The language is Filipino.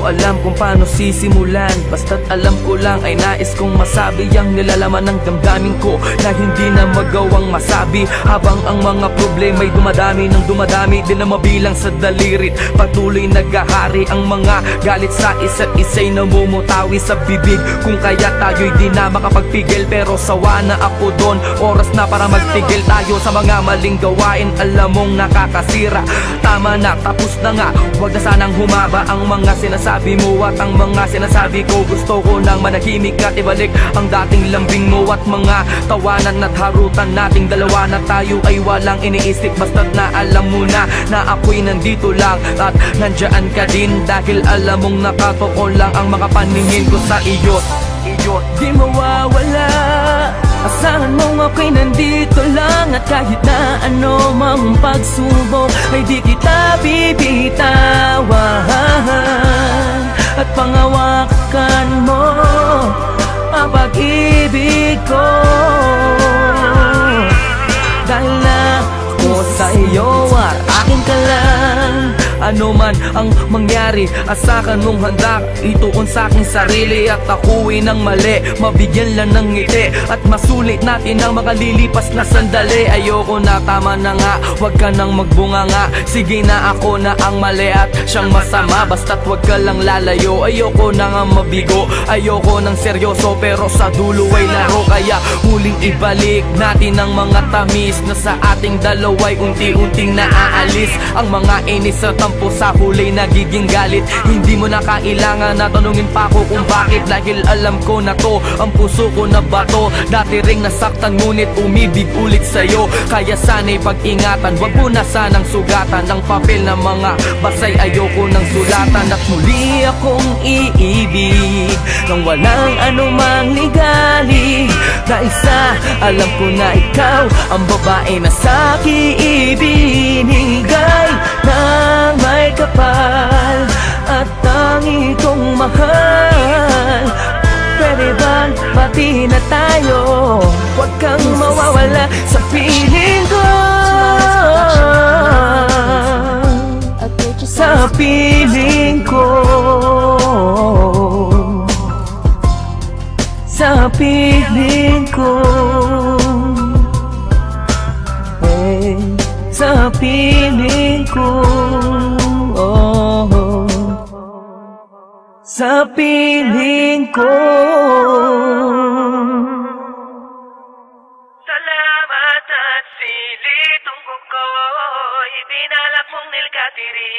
ko alam kung paano sisimulan, basta't alam ko lang ay nais kong masabi ang nilalaman ng damdamin ko na hindi na magawang masabi. Habang ang mga problema'y dumadami ng dumadami, di na mabilang sa dalirit. Patuloy naghahari ang mga galit sa isa't isa'y namumutawi sa bibig. Kung kaya tayo'y di na makapagpigil, pero sawa na ako doon. Oras na para magtigil tayo sa mga maling gawain, alam mong nakakasira. Tama na, tapos na nga, huwag na sanang humaba ang mga sinasabi mo at ang mga sinasabi ko. Gusto ko nang manahimik at ibalik ang dating lambing mo at mga tawanan at harutan nating dalawa na tayo ay walang iniisip. Basta't na alam mo na ako'y nandito lang at nandyan ka din, dahil alam mong nakatoko lang ang mga paningin ko sa iyo. Di mawawala, asahan mong ako'y nandito lang, at kahit na ano mang pagsubok ay di kita bibitawan. At pangawakan mo ang pag-ibig ko, dahil na ako sa iyo at akin ka lang. Ano man ang mangyari, asakan mong handa ituon sa aking sarili, at ako'y nang mali, mabigyan lang ng ngiti at masulit natin ang makalilipas na sandali. Ayoko na, tama na nga, wag ka nang magbunga nga. Sige na, ako na ang mali at siyang masama, basta't wag ka lang lalayo. Ayoko na nga mabigo, ayoko ng seryoso, pero sa dulo ay laro. Kaya huling ibalik natin ang mga tamis na sa ating dalawa'y unti-unting naaalis. Ang mga inis at tampo sa huli nagiging galit. Hindi mo na kailangan na tanungin pa ako kung bakit, dahil alam ko na to, ang puso ko na bato. Dati ring nasaktan ngunit umibig ulit sa'yo, kaya sana'y pag-ingatan, wag mo na sanang sugatan ang papel na mga basay. Ayoko ng sulatan at muli akong iibig nang walang anumang ligali. Dahil sa alam ko na ikaw ang babae na sa'kin ibinigay nang may kapal at tangi kong mahal. Pwede bang pati na tayo? Huwag kang mawawala sa piling ko, sa piling ko, sa piling ko, sa piling ko, sa piling ko. Salamat at silitong ko, ibinalak mong nilkatiri.